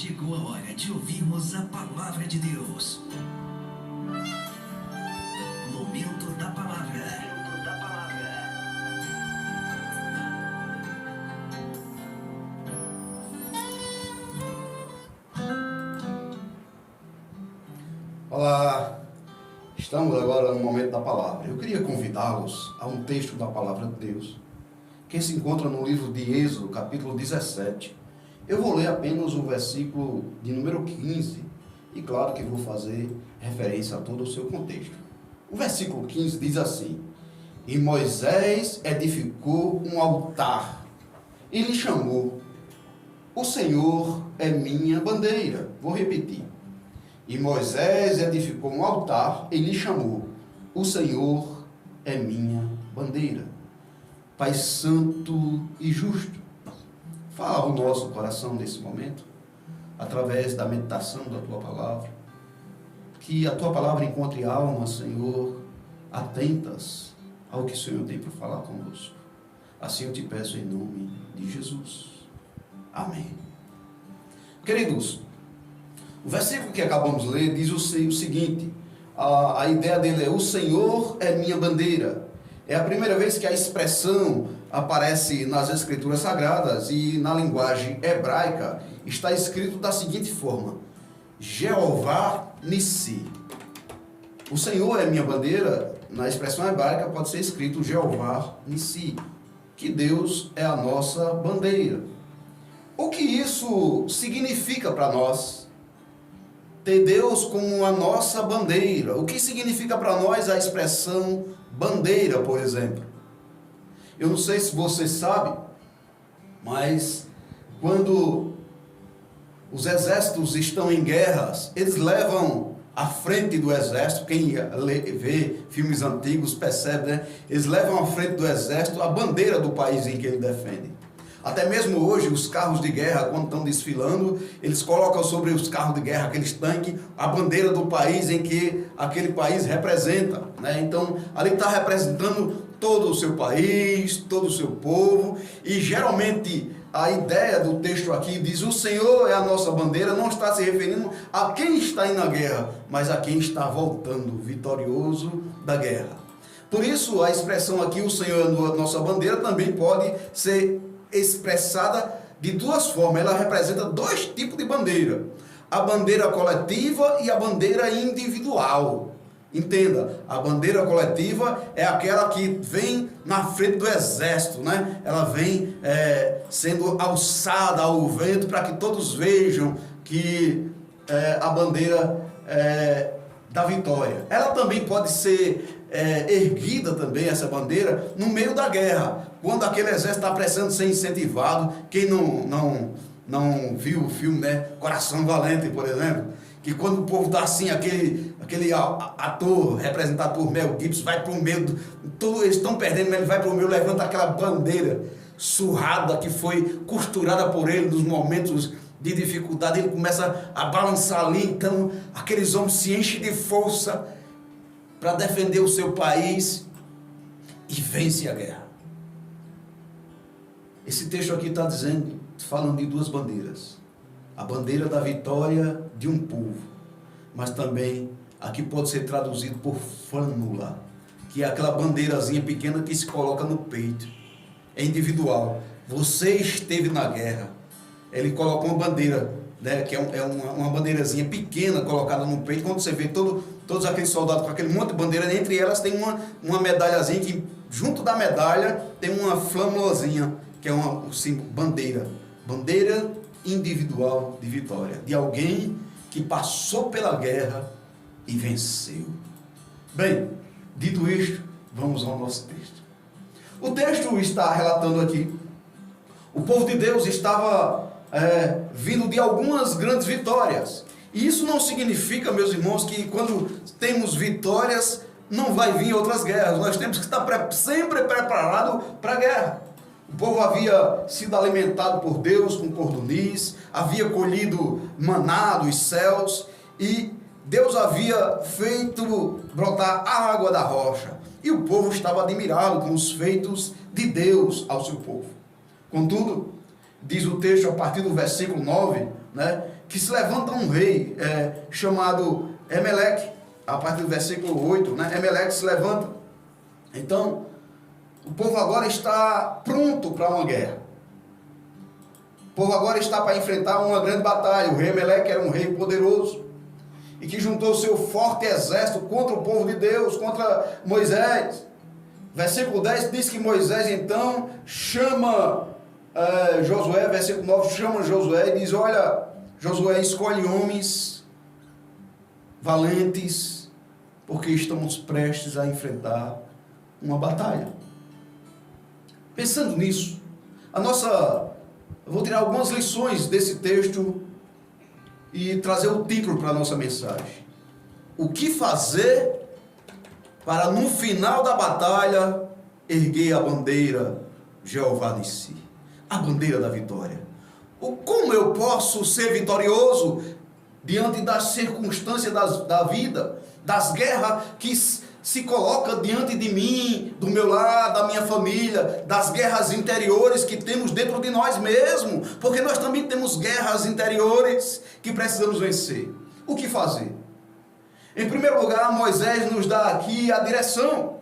Chegou a hora de ouvirmos a palavra de Deus. Momento da palavra. Olá, estamos agora no momento da palavra. Eu queria convidá-los a um texto da palavra de Deus, que se encontra no livro de Êxodo, capítulo 17. Eu vou ler apenas o versículo de número 15, e claro que vou fazer referência a todo o seu contexto. O versículo 15 diz assim: E Moisés edificou um altar, e lhe chamou: O Senhor é minha bandeira. Vou repetir. E Moisés edificou um altar e lhe chamou: O Senhor é minha bandeira. Pai santo e justo, fala ao nosso coração nesse momento, através da meditação da Tua palavra, que a Tua palavra encontre almas, Senhor, atentas ao que o Senhor tem para falar conosco. Assim eu te peço em nome de Jesus. Amém. Queridos, o versículo que acabamos de ler diz o seguinte, a ideia dele é: o Senhor é minha bandeira. É a primeira vez que a expressão aparece nas Escrituras Sagradas, e na linguagem hebraica está escrito da seguinte forma: Jeová Nissi. O Senhor é minha bandeira, na expressão hebraica pode ser escrito Jeová Nissi, que Deus é a nossa bandeira. O que isso significa para nós? Ter Deus como a nossa bandeira. O que significa para nós a expressão bandeira, por exemplo? Eu não sei se você sabe, mas quando os exércitos estão em guerras, eles levam à frente do exército, quem vê filmes antigos percebe, né? Eles levam à frente do exército a bandeira do país em que ele defende. Até mesmo hoje, os carros de guerra, quando estão desfilando, eles colocam sobre os carros de guerra, aqueles tanques, a bandeira do país em que aquele país representa, né? Então, ali está representando todo o seu país, todo o seu povo, e geralmente a ideia do texto aqui diz: o Senhor é a nossa bandeira, não está se referindo a quem está indo na guerra, mas a quem está voltando vitorioso da guerra. Por isso, a expressão aqui, o Senhor é a nossa bandeira, também pode ser expressada de duas formas. Ela representa dois tipos de bandeira: a bandeira coletiva e a bandeira individual. Entenda, a bandeira coletiva é aquela que vem na frente do exército, né? Ela vem sendo alçada ao vento para que todos vejam que a bandeira da vitória. Ela também pode ser erguida também, essa bandeira, no meio da guerra, quando aquele exército está precisando ser incentivado. Quem não viu o filme, né, Coração Valente, por exemplo, que quando o povo está assim, aquele ator, representado por Mel Gibson, vai para o meio, eles estão perdendo, mas ele vai para o meio, levanta aquela bandeira surrada que foi costurada por ele nos momentos de dificuldade, ele começa a balançar ali. Então aqueles homens se enchem de força para defender o seu país e vence a guerra. Esse texto aqui está falando de duas bandeiras: a bandeira da vitória de um povo, mas também aqui pode ser traduzido por flânula, que é aquela bandeirazinha pequena que se coloca no peito. É individual. Você esteve na guerra, ele coloca uma bandeira, né, que é uma bandeirazinha pequena colocada no peito. Quando você vê todos aqueles soldados com aquele monte de bandeira, entre elas tem uma medalhazinha, que junto da medalha tem uma flâmulazinha, que é o símbolo bandeira individual de vitória, de alguém que passou pela guerra e venceu. Bem, dito isto, vamos ao nosso texto. O texto está relatando aqui: o povo de Deus estava vindo de algumas grandes vitórias. E isso não significa, meus irmãos, que quando temos vitórias não vai vir outras guerras. Nós temos que estar sempre preparado para a guerra. O povo havia sido alimentado por Deus com cordoniz, havia colhido maná dos céus, e Deus havia feito brotar a água da rocha. E o povo estava admirado com os feitos de Deus ao seu povo. Contudo, diz o texto a partir do versículo 9, né, que se levanta um rei chamado Emelec, a partir do versículo 8, né, Emelec se levanta. Então, o povo agora está pronto para uma guerra. O povo agora está para enfrentar uma grande batalha. O rei Emelec era um rei poderoso e que juntou seu forte exército contra o povo de Deus, contra Moisés. Versículo 10 diz que Moisés então chama Josué, versículo 9, chama Josué e diz: olha, Josué, escolhe homens valentes, porque estamos prestes a enfrentar uma batalha. Pensando nisso, eu vou tirar algumas lições desse texto e trazer o título para a nossa mensagem. O que fazer para no final da batalha erguer a bandeira Jeová Nissi, a bandeira da vitória? Como eu posso ser vitorioso diante das circunstâncias da vida, das guerras que se colocam diante de mim, do meu lar, da minha família, das guerras interiores que temos dentro de nós mesmos, porque nós também temos guerras interiores que precisamos vencer. O que fazer? Em primeiro lugar, Moisés nos dá aqui a direção.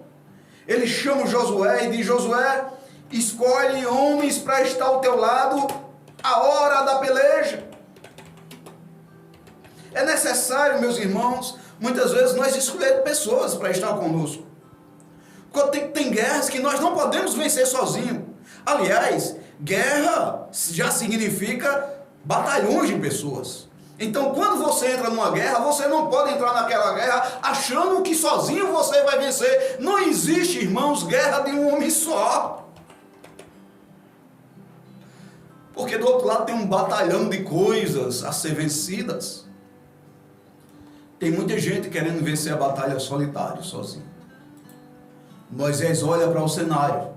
Ele chama Josué e diz: Josué, escolhe homens para estar ao teu lado a hora da peleja. É necessário, meus irmãos, muitas vezes nós escolher pessoas para estar conosco. Tem guerras que nós não podemos vencer sozinhos. Aliás, guerra já significa batalhões de pessoas. Então, quando você entra numa guerra, você não pode entrar naquela guerra achando que sozinho você vai vencer. Não existe, irmãos, guerra de um homem só. Porque do outro lado tem um batalhão de coisas a ser vencidas. Tem muita gente querendo vencer a batalha solitário, sozinho. Moisés olha para o cenário,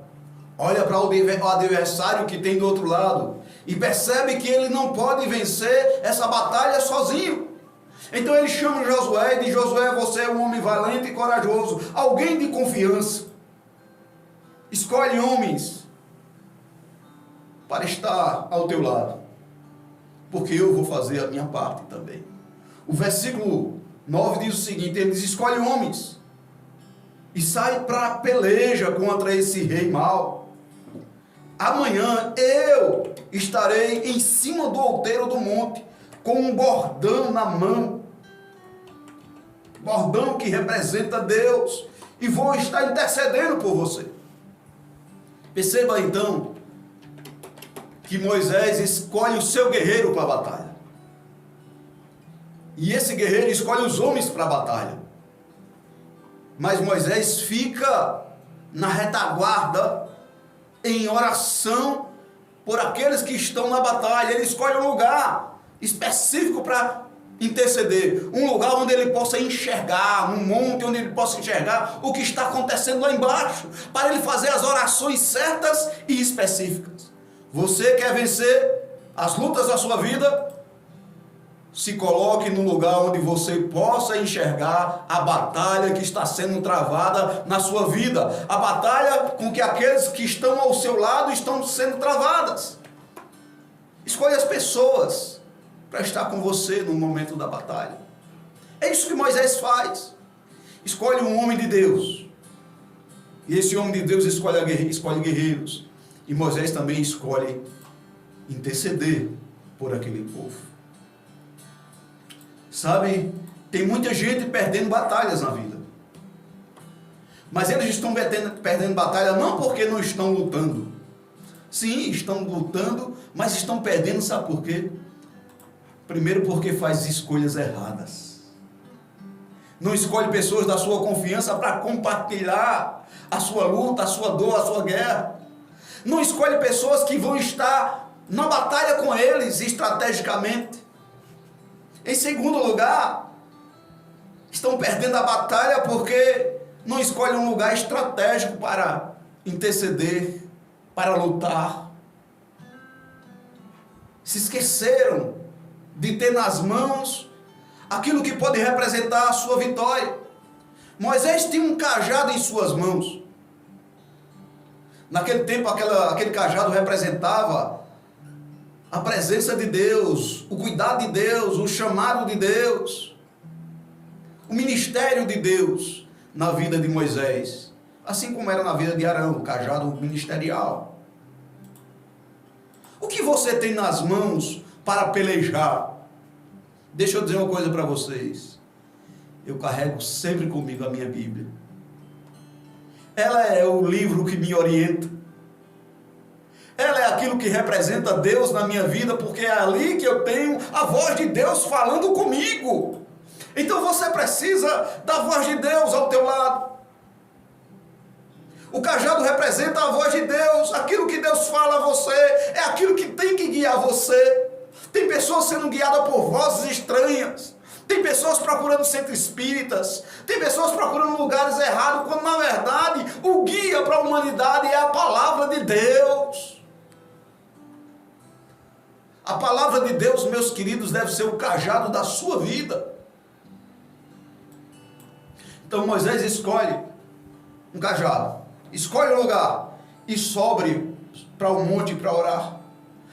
olha para o adversário que tem do outro lado e percebe que ele não pode vencer essa batalha sozinho. Então ele chama Josué e diz: Josué, você é um homem valente e corajoso, alguém de confiança. Escolhe homens para estar ao teu lado, porque eu vou fazer a minha parte também. O versículo 9 diz o seguinte, ele diz: escolhe homens e sai para a peleja contra esse rei mau. Amanhã eu estarei em cima do outeiro do monte, com um bordão na mão, bordão que representa Deus, e vou estar intercedendo por você. Perceba então que Moisés escolhe o seu guerreiro para a batalha. E esse guerreiro escolhe os homens para a batalha. Mas Moisés fica na retaguarda, em oração, por aqueles que estão na batalha. Ele escolhe um lugar específico para interceder. Um lugar onde ele possa enxergar, um monte onde ele possa enxergar o que está acontecendo lá embaixo, para ele fazer as orações certas e específicas. Você quer vencer as lutas da sua vida? Se coloque num lugar onde você possa enxergar a batalha que está sendo travada na sua vida. A batalha com que aqueles que estão ao seu lado estão sendo travadas. Escolha as pessoas para estar com você no momento da batalha. É isso que Moisés faz. Escolhe um homem de Deus. E esse homem de Deus escolhe guerreiros. E Moisés também escolhe interceder por aquele povo. Sabe, tem muita gente perdendo batalhas na vida. Mas eles estão perdendo batalha não porque não estão lutando. Sim, estão lutando, mas estão perdendo, sabe por quê? Primeiro porque faz escolhas erradas. Não escolhe pessoas da sua confiança para compartilhar a sua luta, a sua dor, a sua guerra. Não escolhe pessoas que vão estar na batalha com eles estrategicamente. Em segundo lugar, estão perdendo a batalha porque não escolhem um lugar estratégico para interceder, para lutar. Se esqueceram de ter nas mãos aquilo que pode representar a sua vitória. Moisés tinha um cajado em suas mãos. Naquele tempo, aquele cajado representava a presença de Deus, o cuidado de Deus, o chamado de Deus, o ministério de Deus na vida de Moisés, assim como era na vida de Arão, o cajado ministerial. O que você tem nas mãos para pelejar? Deixa eu dizer uma coisa para vocês. Eu carrego sempre comigo a minha Bíblia. Ela é o livro que me orienta. Ela é aquilo que representa Deus na minha vida, porque é ali que eu tenho a voz de Deus falando comigo. Então você precisa da voz de Deus ao teu lado. O cajado representa a voz de Deus, aquilo que Deus fala a você, é aquilo que tem que guiar você. Tem pessoas sendo guiadas por vozes estranhas, tem pessoas procurando centros espíritas, tem pessoas procurando lugares errados, quando na verdade o guia para a humanidade é a palavra de Deus. A palavra de Deus, meus queridos, deve ser o cajado da sua vida. Então Moisés escolhe um cajado, escolhe um lugar e sobe para o monte para orar.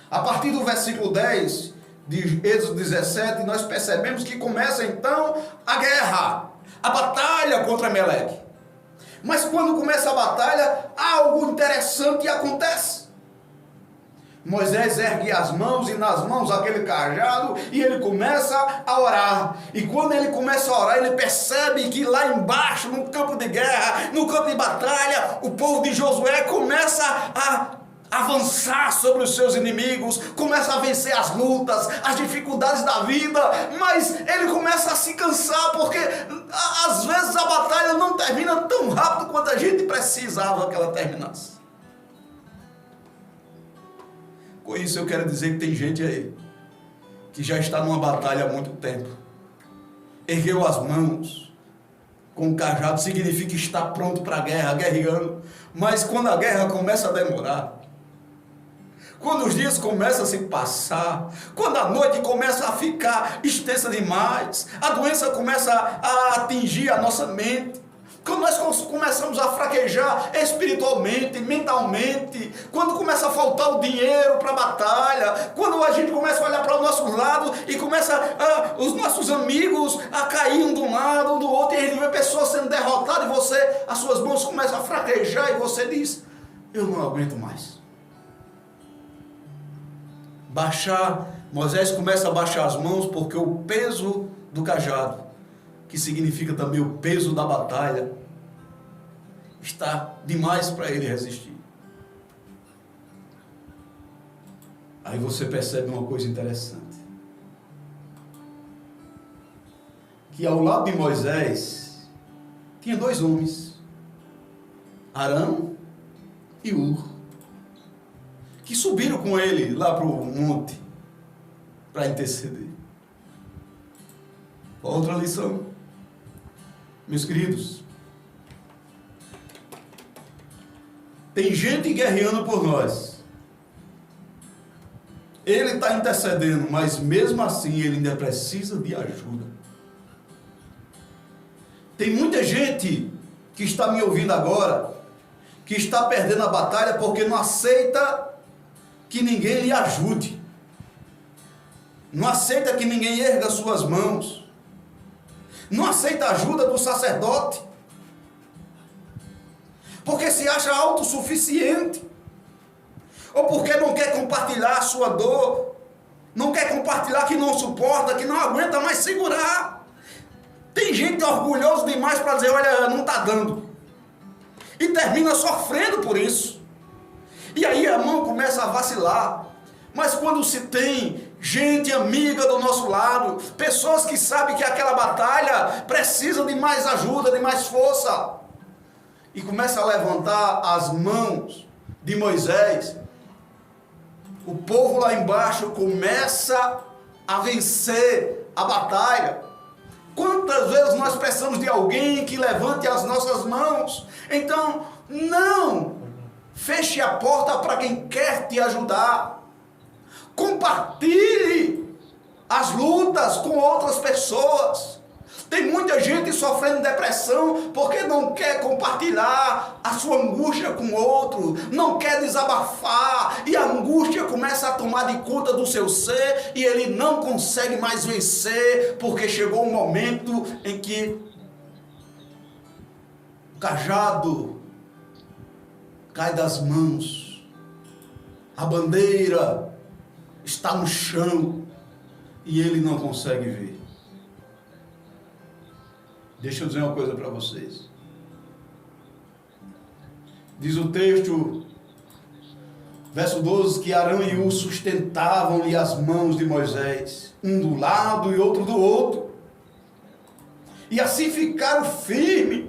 A partir do versículo 10 de Êxodo 17, nós percebemos que começa então a guerra, a batalha contra Amaleque. Mas quando começa a batalha, algo interessante acontece. Moisés ergue as mãos e nas mãos aquele cajado e ele começa a orar. E quando ele começa a orar, ele percebe que lá embaixo, no campo de guerra, no campo de batalha, o povo de Josué começa a avançar sobre os seus inimigos, começa a vencer as lutas, as dificuldades da vida, mas ele começa a se cansar, porque às vezes a batalha não termina tão rápido quanto a gente precisava que ela terminasse. Com isso eu quero dizer que tem gente aí que já está numa batalha há muito tempo, ergueu as mãos com o cajado, significa estar pronto para a guerra, guerreando, mas quando a guerra começa a demorar, quando os dias começam a se passar, quando a noite começa a ficar extensa demais, a doença começa a atingir a nossa mente, quando nós começamos a fraquejar espiritualmente, mentalmente, quando começa a faltar o dinheiro para a batalha, quando a gente começa a olhar para o nosso lado e começa os nossos amigos a cair um de um lado, um do outro, e a gente vê pessoas sendo derrotadas e as suas mãos começam a fraquejar e você diz, eu não aguento mais. Moisés começa a baixar as mãos porque o peso do cajado, que significa também o peso da batalha, está demais para ele resistir. Aí você percebe uma coisa interessante, que ao lado de Moisés tinha dois homens, Arão e Hur, que subiram com ele lá para o monte para interceder. Outra lição, meus queridos, tem gente guerreando por nós, ele está intercedendo, mas mesmo assim ele ainda precisa de ajuda. Tem muita gente que está me ouvindo agora, que está perdendo a batalha porque não aceita que ninguém lhe ajude, não aceita que ninguém erga suas mãos, não aceita a ajuda do sacerdote, porque se acha autossuficiente, ou porque não quer compartilhar a sua dor, não quer compartilhar que não suporta, que não aguenta mais segurar. Tem gente orgulhosa demais para dizer, olha, não está dando, e termina sofrendo por isso. E aí a mão começa a vacilar. Mas quando se tem gente amiga do nosso lado, pessoas que sabem que aquela batalha precisa de mais ajuda, de mais força, e começa a levantar as mãos de Moisés, o povo lá embaixo começa a vencer a batalha. Quantas vezes nós precisamos de alguém que levante as nossas mãos? Então, não feche a porta para quem quer te ajudar. Compartilhe as lutas com outras pessoas. Tem muita gente sofrendo depressão porque não quer compartilhar a sua angústia com o outro, não quer desabafar, e a angústia começa a tomar de conta do seu ser e ele não consegue mais vencer, porque chegou um momento em que o cajado cai das mãos, a bandeira está no chão e ele não consegue ver. Deixa eu dizer uma coisa para vocês. Diz o texto, verso 12, que Arão e Ur sustentavam-lhe as mãos de Moisés, um do lado e outro do outro. E assim ficaram firmes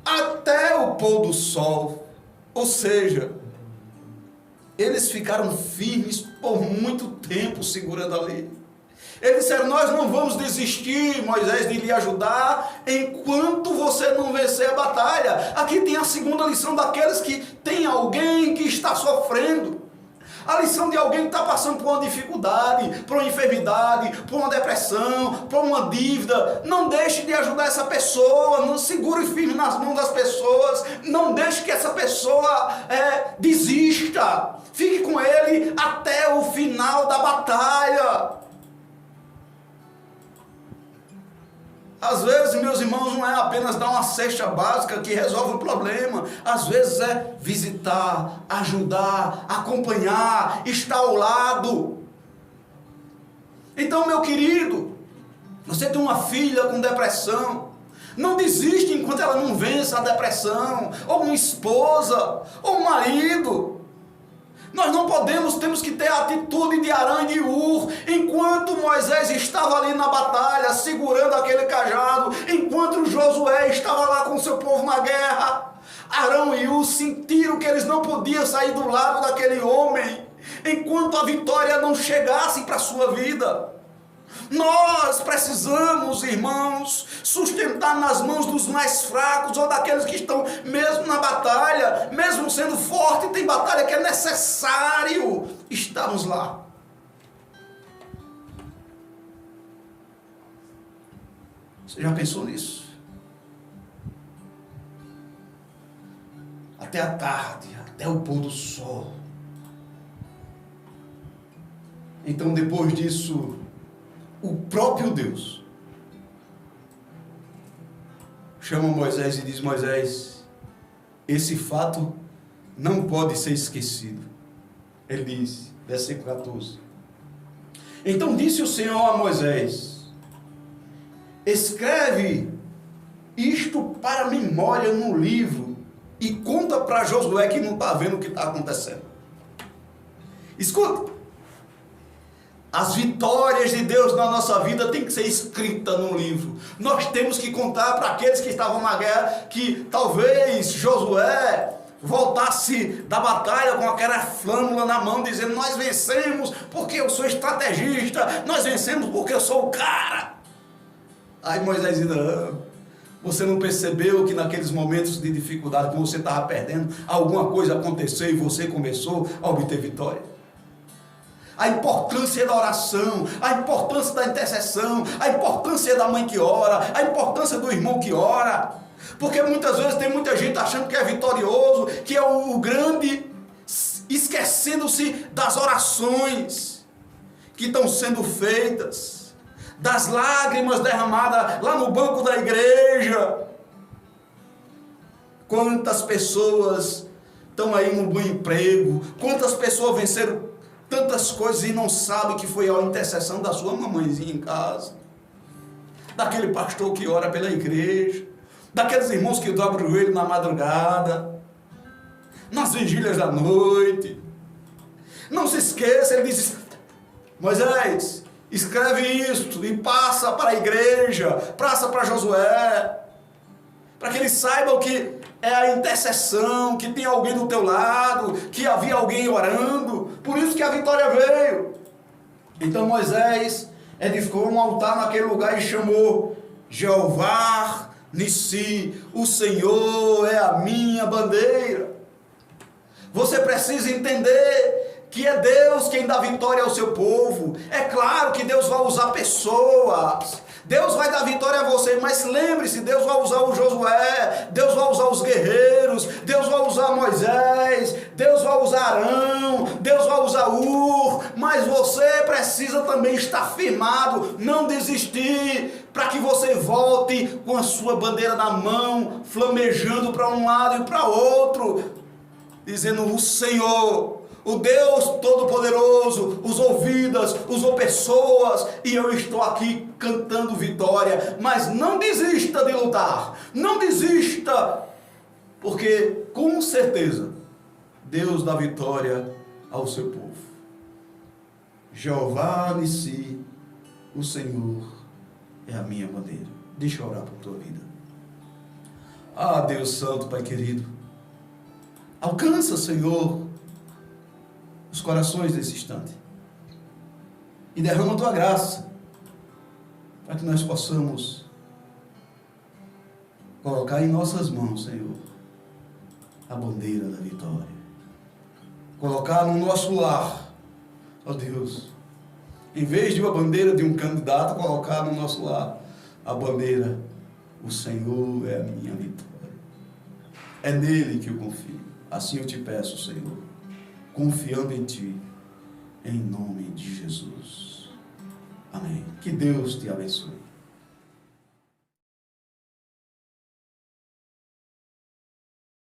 até o pôr do sol. Ou seja, eles ficaram firmes por muito tempo segurando ali. Eles disseram, nós não vamos desistir, Moisés, de lhe ajudar, enquanto você não vencer a batalha. Aqui tem a segunda lição daqueles que tem alguém que está sofrendo. A lição de alguém que está passando por uma dificuldade, por uma enfermidade, por uma depressão, por uma dívida. Não deixe de ajudar essa pessoa, não segure firme nas mãos das pessoas, não deixe que essa pessoa desista. Fique com ele até o final da batalha. Às vezes, meus irmãos, não é apenas dar uma cesta básica que resolve o problema. Às vezes é visitar, ajudar, acompanhar, estar ao lado. Então, meu querido, você tem uma filha com depressão, não desiste enquanto ela não vença a depressão, ou uma esposa, ou um marido. Nós não podemos, temos que ter a atitude de Arão e de Ur, enquanto Moisés estava ali na batalha, segurando aquele cajado, enquanto Josué estava lá com o seu povo na guerra. Arão e Ur sentiram que eles não podiam sair do lado daquele homem, enquanto a vitória não chegasse para a sua vida. Nós precisamos, irmãos, sustentar nas mãos dos mais fracos ou daqueles que estão mesmo na batalha, mesmo sendo forte, tem batalha que é necessário estarmos lá. Você já pensou nisso? Até a tarde, até o pôr do sol. Então, depois disso, o próprio Deus chama Moisés e diz, Moisés, esse fato não pode ser esquecido. Ele diz, versículo 14. Então disse o Senhor a Moisés, escreve isto para memória no livro e conta para Josué que não está vendo o que está acontecendo. Escuta. As vitórias de Deus na nossa vida tem que ser escrita num livro. Nós temos que contar para aqueles que estavam na guerra que talvez Josué voltasse da batalha com aquela flâmula na mão, dizendo, nós vencemos porque eu sou estrategista, nós vencemos porque eu sou o cara. Aí Moisés diz, não, você não percebeu que naqueles momentos de dificuldade, quando você estava perdendo, alguma coisa aconteceu e você começou a obter vitória? A importância da oração, a importância da intercessão, a importância da mãe que ora, a importância do irmão que ora. Porque muitas vezes tem muita gente achando que é vitorioso, que é o grande, esquecendo-se das orações que estão sendo feitas, das lágrimas derramadas lá no banco da igreja. Quantas pessoas estão aí no bom emprego, quantas pessoas venceram tantas coisas e não sabe que foi a intercessão da sua mamãezinha em casa, daquele pastor que ora pela igreja, daqueles irmãos que dobram o joelho na madrugada, nas vigílias da noite. Não se esqueça, ele diz, Moisés, escreve isto e passa para a igreja, passa para Josué, para que eles saibam que é a intercessão, que tem alguém do teu lado, que havia alguém orando, por isso que a vitória veio. Então Moisés edificou um altar naquele lugar e chamou Jeová Nissi, o Senhor é a minha bandeira. Você precisa entender que é Deus quem dá vitória ao seu povo. É claro que Deus vai usar pessoas, Deus vai dar vitória a você, mas lembre-se, Deus vai usar o Josué, Deus vai usar os guerreiros, Deus vai usar Moisés, Deus vai usar Arão, Deus vai usar Ur, mas você precisa também estar firmado, não desistir, para que você volte com a sua bandeira na mão, flamejando para um lado e para outro, dizendo: o Senhor, o Deus Todo-Poderoso, usou vidas, usou pessoas, e eu estou aqui cantando vitória. Mas não desista de lutar, não desista, porque com certeza Deus dá vitória ao seu povo. Jeová Nissi, o Senhor é a minha bandeira. Deixa eu orar por tua vida. Ah, Deus Santo, Pai querido, alcança, Senhor, os corações nesse instante e derrama a tua graça para que nós possamos colocar em nossas mãos, Senhor, a bandeira da vitória, colocar no nosso lar, ó Deus, em vez de uma bandeira de um candidato, colocar no nosso lar a bandeira: o Senhor é a minha vitória, é nele que eu confio. Assim eu te peço, Senhor, confiando em Ti, em nome de Jesus. Amém. Que Deus te abençoe.